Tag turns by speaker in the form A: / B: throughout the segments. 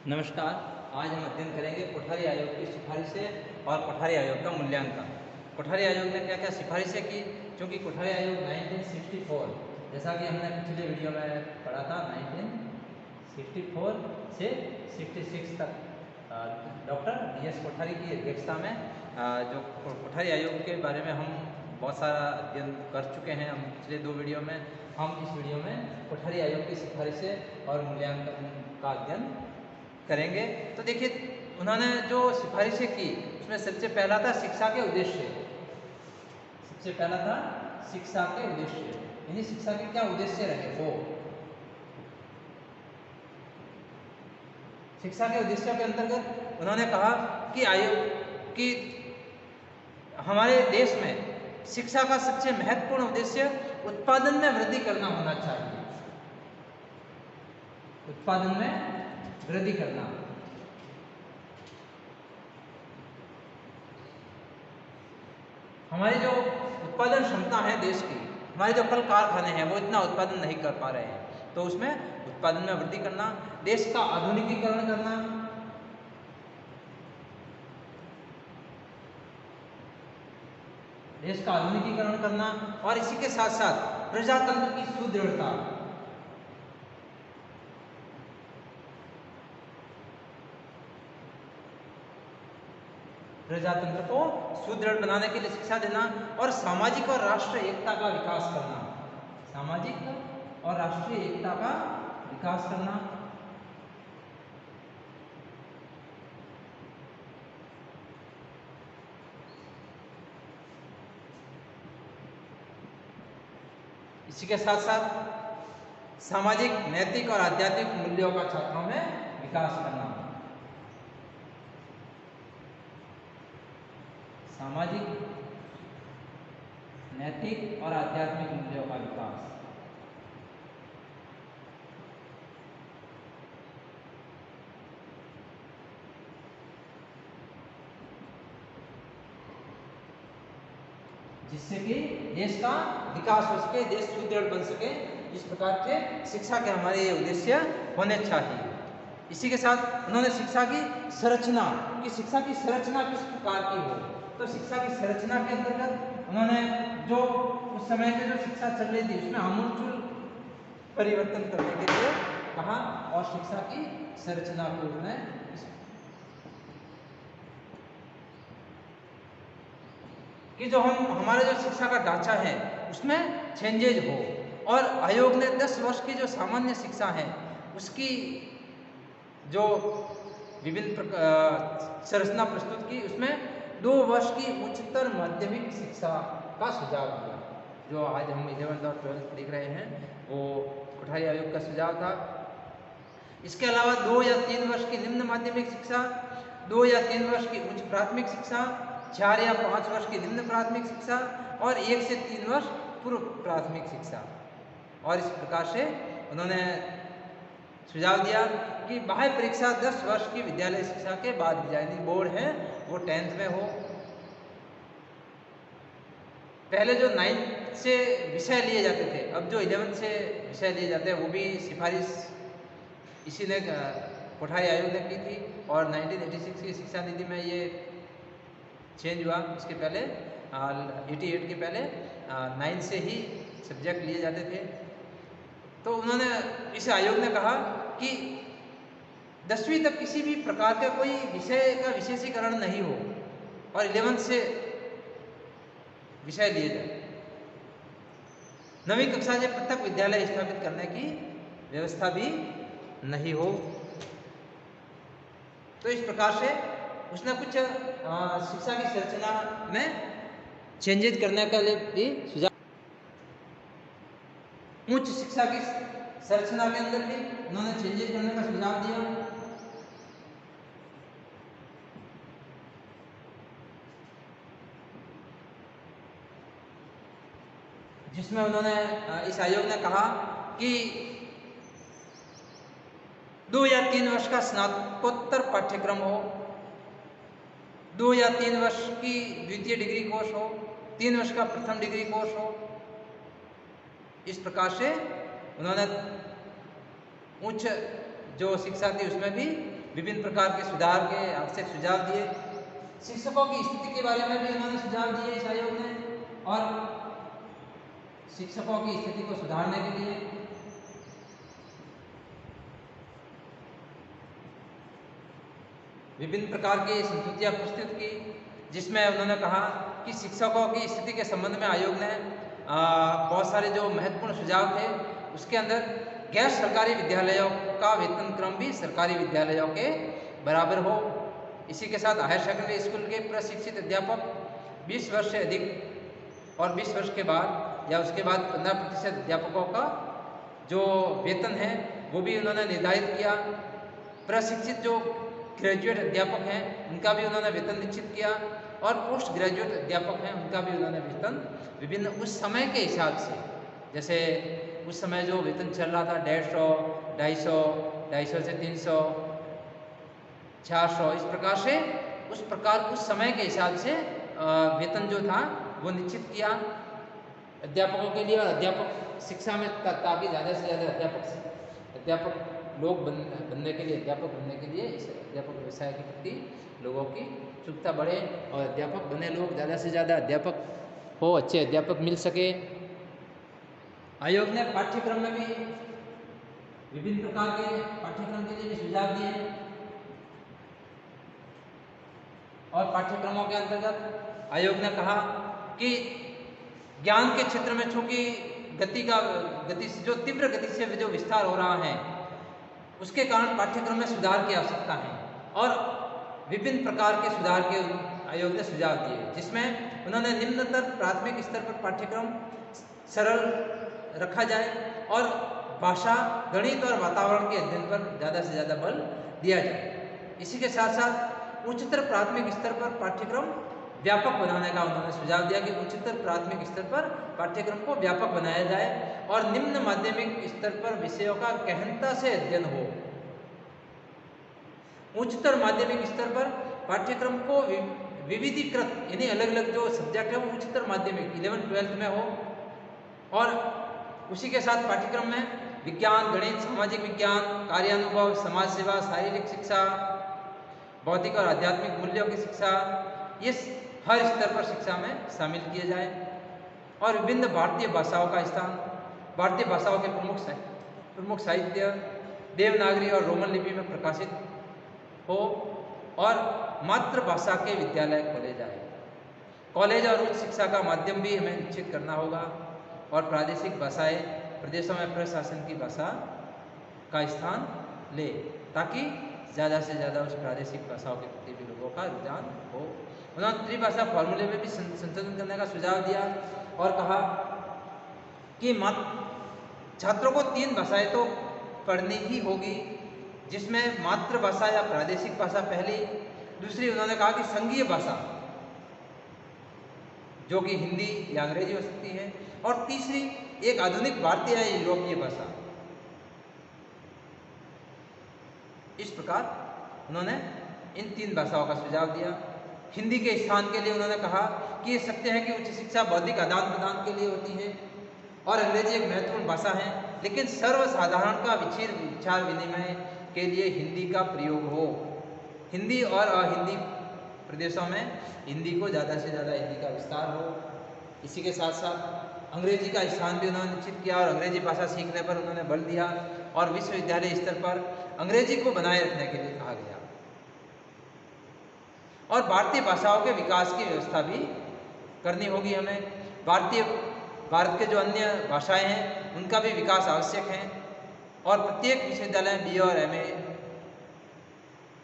A: नमस्कार। आज हम अध्ययन करेंगे कोठारी आयोग की सिफारिशें और कोठारी आयोग का मूल्यांकन। कोठारी आयोग ने क्या क्या सिफारिशें की, क्योंकि कोठारी आयोग 1964, जैसा कि हमने पिछले वीडियो में पढ़ा था, 1964 से 66 तक डॉक्टर DS कोठारी की अध्यक्षता में जो कोठारी आयोग के बारे में हम बहुत सारा अध्ययन कर चुके हैं। हम पिछले 2 वीडियो में, हम इस वीडियो में कोठारी आयोग की सिफारिशें और मूल्यांकन का अध्ययन करेंगे। तो देखिए, उन्होंने जो सिफारिशें की उसमें सबसे पहला था शिक्षा के उद्देश्य। सबसे पहला था शिक्षा के उद्देश्य, यानी शिक्षा के क्या उद्देश्य रहे वो। शिक्षा के उद्देश्यों के अंतर्गत उन्होंने कहा कि आयोग की हमारे देश में शिक्षा का सबसे महत्वपूर्ण उद्देश्य उत्पादन में वृद्धि करना होना चाहिए। उत्पादन में वृद्धि करना। हमारी जो उत्पादन क्षमता है देश की, हमारे जो कल कारखाने हैं वो इतना उत्पादन नहीं कर पा रहे हैं, तो उसमें उत्पादन में वृद्धि करना, देश का आधुनिकीकरण करना, देश का आधुनिकीकरण करना, और इसी के साथ साथ प्रजातंत्र की सुदृढ़ता। प्रजातंत्र को सुदृढ़ बनाने के लिए शिक्षा देना, और सामाजिक और राष्ट्रीय एकता का विकास करना। सामाजिक और राष्ट्रीय एकता का विकास करना। इसी के साथ साथ सामाजिक, नैतिक और आध्यात्मिक मूल्यों का छात्रों में विकास करना। सामाजिक, नैतिक और आध्यात्मिक मूल्यों का विकास। जिससे कि देश का विकास हो सके, देश सुदृढ़ बन सके। इस प्रकार के शिक्षा के हमारे ये उद्देश्य होने चाहिए। इसी के साथ उन्होंने शिक्षा की संरचना, कि शिक्षा की संरचना किस प्रकार की हो। तो शिक्षा की संरचना के अंतर्गत उन्होंने जो उस समय की जो शिक्षा चल रही थी उसमें आमूलचूल परिवर्तन करने के लिए कहा, और शिक्षा की संरचना को उन्होंने कि जो हमारे जो शिक्षा का ढांचा है उसमें चेंजेज हो। और आयोग ने 10 वर्ष की जो सामान्य शिक्षा है उसकी जो विभिन्न संरचना प्रस्तुत की, उसमें 2 वर्ष की उच्चतर माध्यमिक शिक्षा का सुझाव दिया। जो आज हम 11th और 12th देख रहे हैं वो कोठारी आयोग का सुझाव था। इसके अलावा 2 या 3 वर्ष की निम्न माध्यमिक शिक्षा, 2 या 3 वर्ष की उच्च प्राथमिक शिक्षा, 4 या 5 वर्ष की निम्न प्राथमिक शिक्षा, और 1 से 3 वर्ष पूर्व प्राथमिक शिक्षा। और इस प्रकार से उन्होंने सुझाव दिया कि बाह्य परीक्षा 10 वर्ष की विद्यालय शिक्षा के बाद दी जाए, यानी बोर्ड है वो 10th में हो। पहले जो 9th से विषय लिए जाते थे, अब जो 11th से विषय लिए जाते हैं, वो भी सिफारिश इसी ने कोठारी आयोग ने की थी। और 1986 की शिक्षा नीति में ये चेंज हुआ। इसके पहले 88 के पहले 9 से ही सब्जेक्ट लिए जाते थे। तो उन्होंने, इस आयोग ने कहा कि 10वीं तक किसी भी प्रकार का कोई विषय का विशेषीकरण नहीं हो, और 11th से विषय लिए जाए। 9वीं कक्षा से पृथक विद्यालय स्थापित करने की व्यवस्था भी नहीं हो। तो इस प्रकार से उसने कुछ शिक्षा की संरचना में चेंजेस करने का लिए भी सुझाव। उच्च शिक्षा की संरचना के अंदर भी उन्होंने चेंजेस करने का सुझाव दिया। जिसमें उन्होंने, इस आयोग ने कहा कि 2 या 3 वर्ष का स्नातकोत्तर पाठ्यक्रम हो, 2 या 3 वर्ष की द्वितीय डिग्री कोर्स हो, 3 वर्ष का प्रथम डिग्री कोर्स हो। इस प्रकार से उन्होंने उच्च जो शिक्षा थी उसमें भी विभिन्न प्रकार के सुधार के आवश्यक सुझाव दिए। शिक्षकों की स्थिति के बारे में भी उन्होंने सुझाव दिए इस आयोग ने, और शिक्षकों की स्थिति को सुधारने के लिए विभिन्न प्रकार की संस्तुतियां प्रस्तुत की, जिसमें उन्होंने कहा कि शिक्षकों की स्थिति के संबंध में आयोग ने बहुत सारे जो महत्वपूर्ण सुझाव थे, उसके अंदर गैर सरकारी विद्यालयों का वेतन क्रम भी सरकारी विद्यालयों के बराबर हो। इसी के साथ हायर सेकेंडरी स्कूल के प्रशिक्षित अध्यापक 20 वर्ष से अधिक और 20 वर्ष के बाद या उसके बाद 15% अध्यापकों का जो वेतन है वो भी उन्होंने निर्धारित किया। प्रशिक्षित जो ग्रेजुएट अध्यापक हैं उनका भी उन्होंने वेतन निश्चित किया, और पोस्ट ग्रेजुएट अध्यापक हैं उनका भी उन्होंने वेतन विभिन्न उस समय के हिसाब से, जैसे उस समय जो वेतन चल रहा था 150, 250 से 300, 400, इस प्रकार से उस समय के हिसाब से वेतन जो था वो निश्चित किया अध्यापकों के लिए। और अध्यापक शिक्षा में ताकि ज़्यादा से ज़्यादा अध्यापक लोग बनने के लिए, अध्यापक बनने के लिए इस अध्यापक व्यवसाय के प्रति लोगों की उत्सुकता बढ़े और अध्यापक बने लोग ज़्यादा से ज़्यादा अध्यापक हो, अच्छे अध्यापक मिल सके। आयोग ने पाठ्यक्रम में भी विभिन्न प्रकार के पाठ्यक्रम के लिए भी सुझाव दिए, और पाठ्यक्रमों के अंतर्गत आयोग ने कहा कि ज्ञान के क्षेत्र में चूंकि गति जो तीव्र गति से जो विस्तार हो रहा है, उसके कारण पाठ्यक्रम में सुधार की आवश्यकता है, और विभिन्न प्रकार के सुधार के आयोग ने सुझाव दिए, जिसमें उन्होंने निम्नतर प्राथमिक स्तर पर पाठ्यक्रम सरल रखा जाए और भाषा, गणित और वातावरण के अध्ययन पर ज़्यादा से ज़्यादा बल दिया जाए। इसी के साथ साथ उच्चतर प्राथमिक स्तर पर पाठ्यक्रम व्यापक बनाने का उन्होंने सुझाव दिया कि उच्चतर प्राथमिक स्तर पर पाठ्यक्रम को व्यापक बनाया जाए और निम्न माध्यमिक स्तर पर विषयों का गहनता से अध्ययन हो। उच्चतर माध्यमिक स्तर पर पाठ्यक्रम को विविधीकृत, यानी अलग अलग जो सब्जेक्ट है वो उच्चतर माध्यमिक 11th-12th में हो, और उसी के साथ पाठ्यक्रम में विज्ञान, गणित, सामाजिक विज्ञान, कार्यानुभव, समाज सेवा, शारीरिक शिक्षा, भौतिक और आध्यात्मिक मूल्यों की शिक्षा, ये हर स्तर पर शिक्षा में शामिल किए जाए। और विभिन्न भारतीय भाषाओं का स्थान, भारतीय भाषाओं के प्रमुख साहित्य देवनागरी और रोमन लिपि में प्रकाशित हो, और मातृभाषा के विद्यालय खोले जाए। कॉलेज और उच्च शिक्षा का माध्यम भी हमें निश्चित करना होगा, और प्रादेशिक भाषाएं प्रदेशों में प्रशासन की भाषा का स्थान ले, ताकि ज़्यादा से ज़्यादा उस प्रादेशिक भाषाओं के प्रति भी लोगों का रुझान हो। उन्होंने त्रिभाषा फॉर्मूले में भी संशोधन करने का सुझाव दिया और कहा कि छात्रों को 3 भाषाएं तो पढ़नी ही होगी, जिसमें मातृभाषा या प्रादेशिक भाषा पहली, दूसरी उन्होंने कहा कि संघीय भाषा जो कि हिंदी या अंग्रेजी हो सकती है, और तीसरी एक आधुनिक भारतीय या यूरोपीय भाषा। इस प्रकार उन्होंने इन 3 भाषाओं का सुझाव दिया। हिंदी के स्थान के लिए उन्होंने कहा कि ये सत्य है कि उच्च शिक्षा बौद्धिक आदान प्रदान के लिए होती है और अंग्रेजी एक महत्वपूर्ण भाषा है, लेकिन सर्वसाधारण का विचार विनिमय के लिए हिंदी का प्रयोग हो। हिंदी और अहिंदी प्रदेशों में हिंदी को ज़्यादा से ज़्यादा हिंदी का विस्तार हो। इसी के साथ साथ अंग्रेजी का स्थान भी उन्होंने निश्चित किया और अंग्रेजी भाषा सीखने पर उन्होंने बल दिया, और विश्वविद्यालय स्तर पर अंग्रेजी को बनाए रखने के लिए कहा गया। और भारतीय भाषाओं के विकास की व्यवस्था भी करनी होगी हमें। भारत के जो अन्य भाषाएं हैं उनका भी विकास आवश्यक है, और प्रत्येक विश्वविद्यालय BA और MA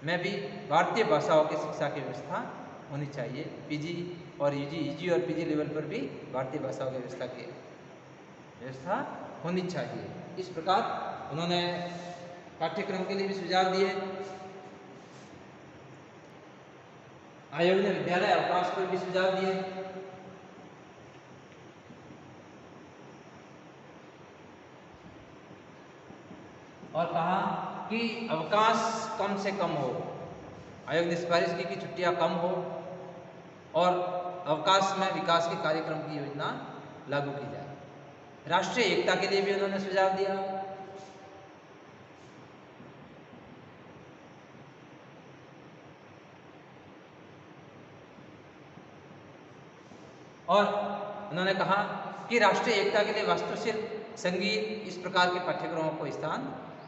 A: में भी भारतीय भाषाओं की शिक्षा की व्यवस्था होनी चाहिए। PG और UG और PG लेवल पर भी भारतीय भाषाओं की व्यवस्था होनी चाहिए। इस प्रकार उन्होंने पाठ्यक्रम के लिए भी सुझाव दिए। आयोग ने विद्यालय अवकाश पर भी सुझाव दिए। और कहा कि अवकाश कम से कम हो। आयोग ने सिफारिश की कि छुट्टियां कम हो और अवकाश में विकास के कार्यक्रम की योजना लागू की जाए। राष्ट्रीय एकता के लिए भी उन्होंने सुझाव दिया। और उन्होंने कहा कि राष्ट्रीय एकता के लिए वास्तुशिल्प, संगीत, इस प्रकार के पाठ्यक्रमों को स्थान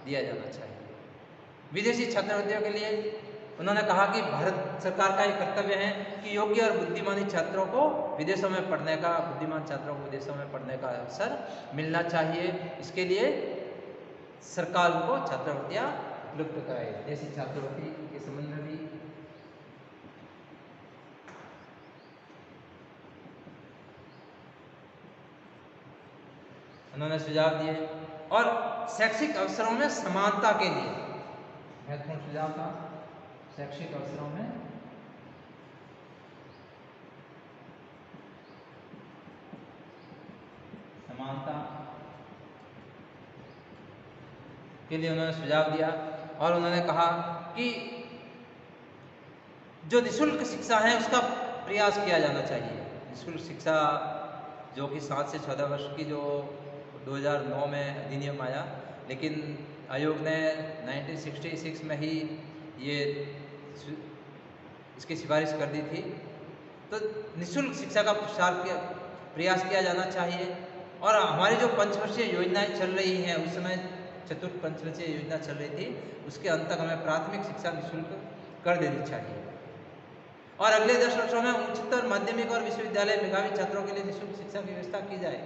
A: दिया जाना चाहिए। विदेशी छात्रवृत्तियों के लिए उन्होंने कहा कि भारत सरकार का ये कर्तव्य है कि योग्य और बुद्धिमानी छात्रों को विदेशों में पढ़ने का, बुद्धिमान छात्रों को विदेशों में पढ़ने का अवसर मिलना चाहिए। इसके लिए सरकार को छात्रवृत्तियां उपलब्ध कराए। जैसी छात्रवृत्ति के संबंध में भी उन्होंने सुझाव दिए। और शैक्षिक अवसरों में समानता के लिए महत्वपूर्ण सुझाव था। शैक्षिक अवसरों में समानता के लिए उन्होंने सुझाव दिया। और उन्होंने कहा कि जो निःशुल्क शिक्षा है उसका प्रयास किया जाना चाहिए। निःशुल्क शिक्षा जो कि 7 से 14 वर्ष की, जो 2009 में अधिनियम आया, लेकिन आयोग ने 1966 में ही ये इसकी सिफारिश कर दी थी। तो निःशुल्क शिक्षा का प्रयास किया जाना चाहिए। और हमारी जो पंचवर्षीय योजनाएं चल रही हैं, उस समय चतुर्थ पंचवर्षीय योजना चल रही थी, उसके अंत तक हमें प्राथमिक शिक्षा निःशुल्क कर देनी चाहिए। और अगले 10 वर्षों में उच्चतर माध्यमिक और विश्वविद्यालय मेधावी छात्रों के लिए निःशुल्क शिक्षा की व्यवस्था की जाए,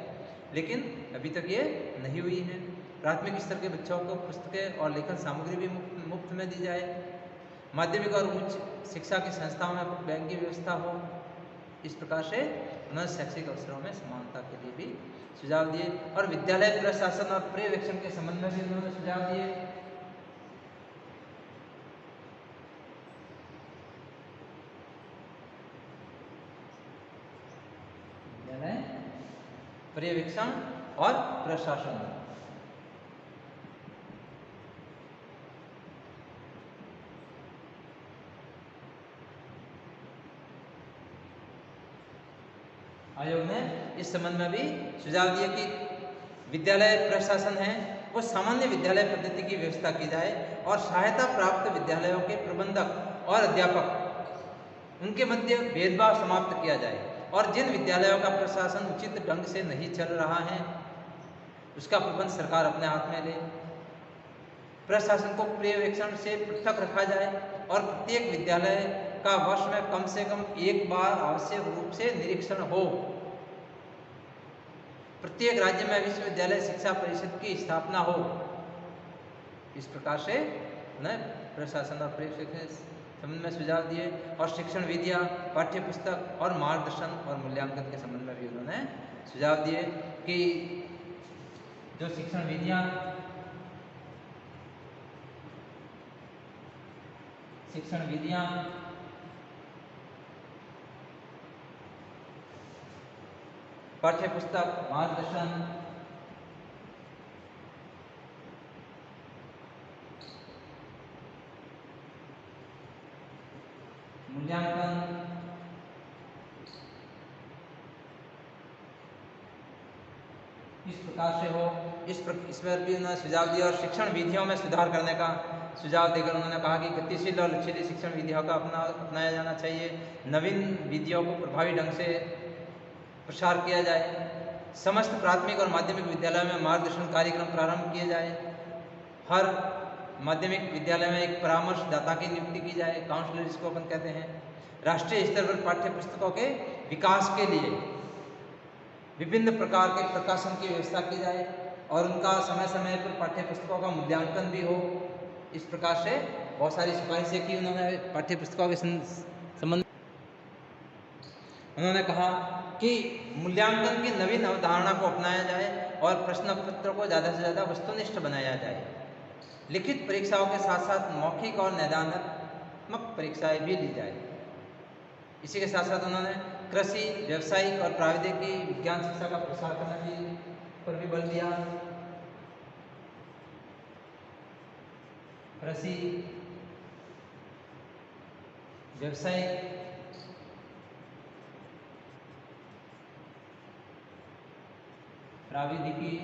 A: लेकिन अभी तक ये नहीं हुई है। प्राथमिक स्तर के बच्चों को पुस्तकें और लेखन सामग्री भी मुफ्त में दी जाए। माध्यमिक और उच्च शिक्षा की संस्थाओं में बैंक की व्यवस्था हो। इस प्रकार से उन्होंने शैक्षिक अवसरों में समानता के लिए भी सुझाव दिए। और विद्यालय प्रशासन और पर्यवेक्षण के संबंध में भी उन्होंने सुझाव दिए। विद्यालय पर्यवेक्षण और प्रशासन, आयोग ने इस संबंध में भी सुझाव दिया कि विद्यालय प्रशासन है वो सामान्य विद्यालय पद्धति की व्यवस्था की जाए और सहायता प्राप्त विद्यालयों के प्रबंधक और अध्यापक, उनके मध्य भेदभाव समाप्त किया जाए। और जिन विद्यालयों का प्रशासन उचित ढंग से नहीं चल रहा है, उसका प्रबंध सरकार अपने हाथ में ले। प्रशासन को पर्यवेक्षण से पृथक रखा जाए और प्रत्येक विद्यालय का वर्ष में कम से कम एक बार आवश्यक रूप से निरीक्षण हो। प्रत्येक राज्य में विश्वविद्यालय शिक्षा परिषद की स्थापना हो। इस प्रकार से उन्हें प्रशासन और पर्यवेक्षण के संबंध में सुझाव दिए। और शिक्षण विधियाँ, पाठ्य पुस्तक और मार्गदर्शन और मूल्यांकन के संबंध में भी उन्होंने सुझाव दिए कि जो शिक्षण विधियाँ, पाठ्य पुस्तक, मार्गदर्शन, मूल्यांकन, इस प्रकार से हो। इस पर भी उन्होंने सुझाव दिया। और शिक्षण विधियों में सुधार करने का सुझाव देकर उन्होंने कहा कि गतिशील और लचीली शिक्षण विधियों का अपनाया जाना चाहिए। नवीन विधियों को प्रभावी ढंग से प्रसार किया जाए। समस्त प्राथमिक और माध्यमिक विद्यालयों में मार्गदर्शन कार्यक्रम प्रारंभ किए जाए। हर माध्यमिक विद्यालय में एक परामर्शदाता की नियुक्ति की जाए, काउंसलर जिसको अपन कहते हैं। राष्ट्रीय स्तर पर पाठ्य पुस्तकों के विकास के लिए विभिन्न प्रकार के प्रकाशन की व्यवस्था की जाए और उनका समय समय पर पाठ्य पुस्तकों का मूल्यांकन भी हो। इस प्रकार से बहुत सारी सिफारिशें की उन्होंने पाठ्य पुस्तकों के संबंध। उन्होंने कहा कि मूल्यांकन की नवीन अवधारणा को अपनाया जाए और प्रश्न पत्र को ज़्यादा से ज़्यादा वस्तुनिष्ठ बनाया जाए। लिखित परीक्षाओं के साथ साथ मौखिक और नैदानात्मक परीक्षाएं भी ली जाए। इसी के साथ साथ उन्होंने कृषि, व्यावसायिक और प्राविधिकी विज्ञान शिक्षा का प्रसार करने पर भी बल दिया। कृषि, व्यावसायिक, प्राविधिकी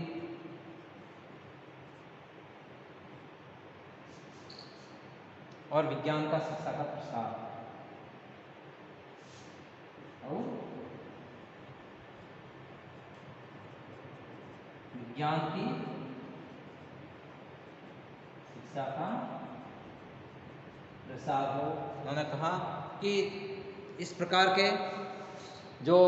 A: और विज्ञान का शिक्षा का प्रसार। और विज्ञान की शिक्षा का प्रसार हो। उन्होंने कहा कि इस प्रकार के जो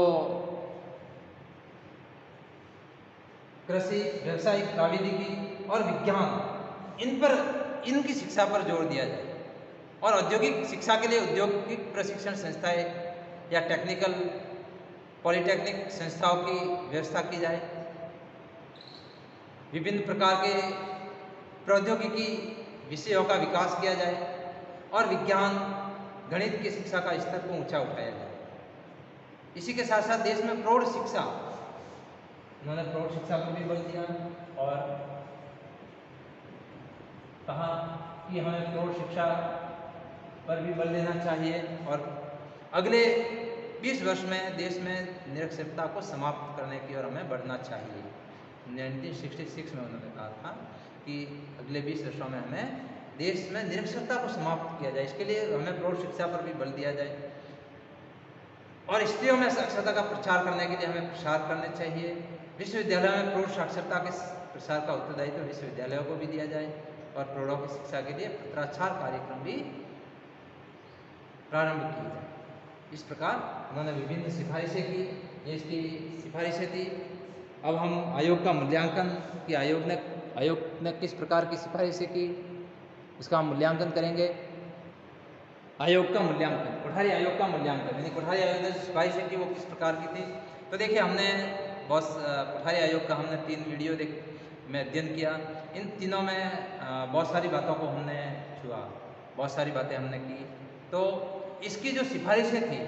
A: कृषि, व्यवसायिक, प्राविधिकी और विज्ञान, इन पर, इनकी शिक्षा पर जोर दिया जाए और औद्योगिक शिक्षा के लिए औद्योगिक प्रशिक्षण संस्थाएं या टेक्निकल पॉलिटेक्निक संस्थाओं की व्यवस्था की जाए। विभिन्न प्रकार के प्रौद्योगिकी विषयों का विकास किया जाए और विज्ञान, गणित की शिक्षा का स्तर को ऊंचा उठाया जाए। इसी के साथ साथ देश में प्रौढ़ शिक्षा, उन्होंने प्रौढ़ शिक्षा को भी बल दिया और कहा कि हमें प्रौढ़ शिक्षा पर भी बल देना चाहिए और अगले 20 वर्ष में देश में निरक्षरता को समाप्त करने की ओर हमें बढ़ना चाहिए। 1966 में उन्होंने कहा था कि अगले 20 वर्षों में हमें देश में निरक्षरता को समाप्त किया जाए, इसके लिए हमें प्रौढ़ शिक्षा पर भी बल दिया जाए और स्त्रियों में साक्षरता का प्रचार करने के लिए हमें प्रसार करने चाहिए। विश्वविद्यालय में प्रौढ़ साक्षरता के प्रसार का उत्तरदायित्व विश्वविद्यालयों को भी दिया जाए और प्रौढ़ों की शिक्षा के लिए पत्राचार कार्यक्रम भी प्रारंभ किए जाए। इस प्रकार उन्होंने विभिन्न सिफारिशें की, ये इसकी सिफारिशें थी। अब हम आयोग का मूल्यांकन कि आयोग ने किस प्रकार की सिफारिशें की, उसका हम मूल्यांकन करेंगे। आयोग का मूल्यांकन, कोठारी आयोग का मूल्यांकन, यानी कोठारी आयोग ने सिफारिशें की वो किस प्रकार की थी। तो देखिए, हमने कोठारी आयोग का हमने 3 वीडियो में अध्ययन किया। इन तीनों में बहुत सारी बातों को हमने छुआ, बहुत सारी बातें हमने की। तो इसकी जो सिफारिशें थी,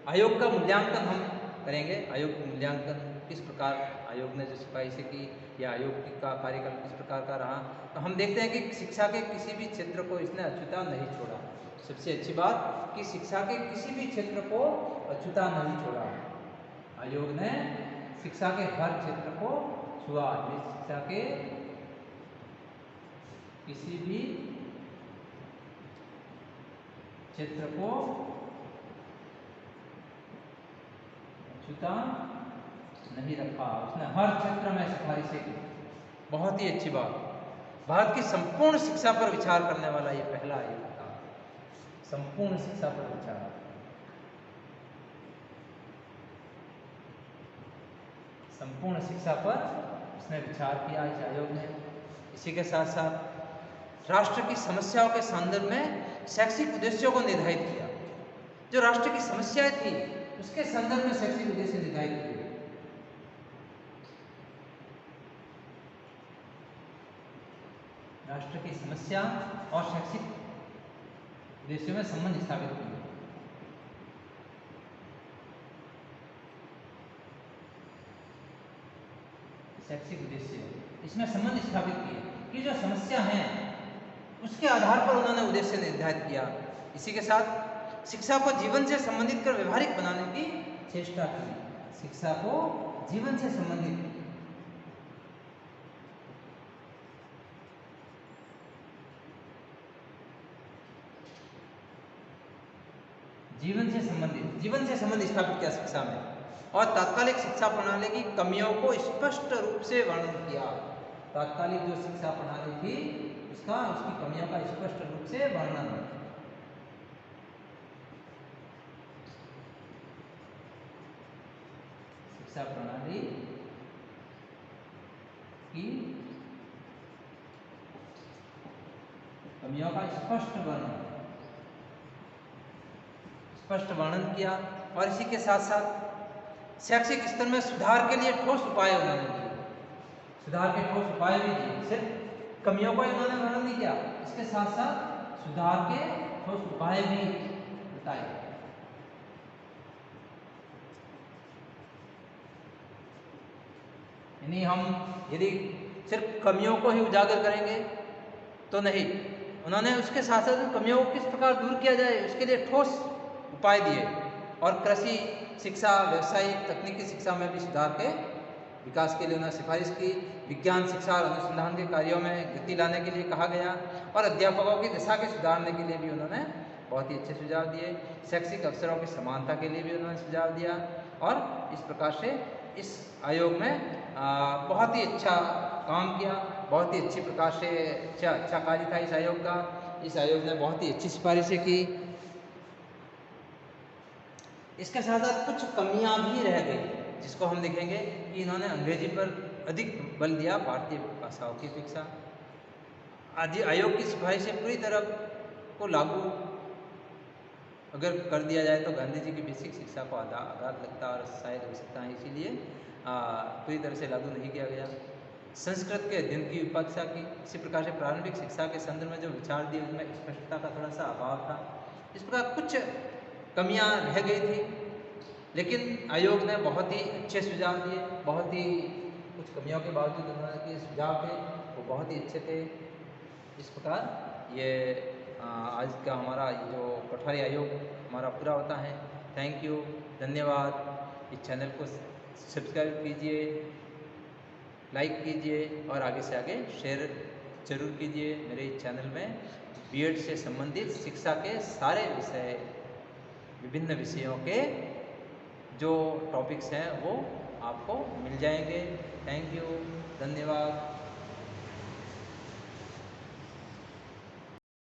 A: आयोग का मूल्यांकन हम करेंगे। आयोग मूल्यांकन किस प्रकार आयोग ने जो सिफारिशें की या आयोग का कार्यकाल किस प्रकार का रहा, तो हम देखते हैं कि शिक्षा के किसी भी क्षेत्र को इसने अछूता नहीं छोड़ा। सबसे अच्छी बात कि शिक्षा के किसी भी क्षेत्र को अछूता नहीं छोड़ा। आयोग ने शिक्षा के हर क्षेत्र को छुआ। शिक्षा के किसी भी क्षेत्र को अछूता नहीं रखा, उसने हर क्षेत्र में सिफारिशें की। बहुत ही अच्छी बात। भारत की संपूर्ण शिक्षा पर विचार करने वाला ये पहला आयोग था। संपूर्ण शिक्षा पर विचार, संपूर्ण शिक्षा पर उसने विचार किया इस आयोग ने। इसी के साथ साथ राष्ट्र की समस्याओं के संदर्भ में शैक्षिक उद्देश्यों को निर्धारित किया। जो राष्ट्र की समस्याएं थी उसके संदर्भ में शैक्षिक उद्देश्य निर्धारित किए। राष्ट्र की समस्या और शैक्षिक उद्देश्यों में संबंध स्थापित किए। शैक्षिक उद्देश्य, इसमें संबंध स्थापित किए कि जो समस्या है उसके आधार पर उन्होंने उद्देश्य निर्धारित किया। इसी के साथ शिक्षा को जीवन से संबंधित कर व्यवहारिक बनाने की चेष्टा की। शिक्षा को जीवन से संबंधित, जीवन से संबंध स्थापित किया शिक्षा में और तात्कालिक शिक्षा प्रणाली की कमियों को स्पष्ट रूप से वर्णन किया। तात्कालिक जो शिक्षा प्रणाली थी उसकी कमियों का स्पष्ट रूप से वर्णन। शिक्षा प्रणाली की कमियों का स्पष्ट वर्णन किया और इसी के साथ साथ शैक्षिक स्तर में सुधार के लिए ठोस उपाय उन्होंने दिए। सुधार के ठोस उपाय भी दिए, सिर्फ कमियों का इन्होंने वर्णन नहीं किया, इसके साथ साथ सुधार के ठोस उपाय भी बताए। यानी हम यदि सिर्फ कमियों को ही उजागर करेंगे तो नहीं, उन्होंने उसके साथ साथ कमियों को किस प्रकार दूर किया जाए उसके लिए ठोस उपाय दिए और कृषि शिक्षा, व्यावसायिक, तकनीकी शिक्षा में भी सुधार के विकास के लिए उन्होंने सिफारिश की। विज्ञान शिक्षा और अनुसंधान के कार्यों में गति लाने के लिए कहा गया और अध्यापकों की दशा के सुधारने के लिए भी उन्होंने बहुत ही अच्छे सुझाव दिए। शैक्षिक अवसरों की समानता के लिए भी उन्होंने सुझाव दिया और इस प्रकार से इस आयोग में बहुत ही अच्छा काम किया, बहुत ही अच्छी प्रकार से अच्छा कार्य था इस आयोग का। इस आयोग ने बहुत ही अच्छी सिफारिशें की। इसके साथ साथ कुछ कमियां भी रह गई, जिसको हम देखेंगे कि इन्होंने अंग्रेजी पर अधिक बल दिया भारतीय भाषाओं की अपेक्षा। आदि आयोग की सिफारिशें पूरी तरह को लागू अगर कर दिया जाए तो गांधी जी की बेसिक शिक्षा को आघात लगता और शायद हो सकता है, इसीलिए पूरी तरह से लागू नहीं किया गया। संस्कृत के अध्ययन की विपक्षा की। इसी प्रकार से प्रारंभिक शिक्षा के संदर्भ में जो विचार दिए उसमें स्पष्टता का थोड़ा सा अभाव था। इस प्रकार कुछ कमियां रह गई थी, लेकिन आयोग ने बहुत ही अच्छे सुझाव दिए। बहुत ही कुछ कमियों के बावजूद उन्होंने के सुझाव थे वो बहुत ही अच्छे थे। इस प्रकार ये आज का हमारा ये जो पटवारी आयोग हमारा पूरा होता है। थैंक यू, धन्यवाद। इस चैनल को सब्सक्राइब कीजिए, लाइक कीजिए और आगे से आगे शेयर जरूर कीजिए। मेरे इस चैनल में बीएड से संबंधित शिक्षा के सारे विषय, विभिन्न विषयों के जो टॉपिक्स हैं वो आपको मिल जाएंगे। थैंक यू, धन्यवाद।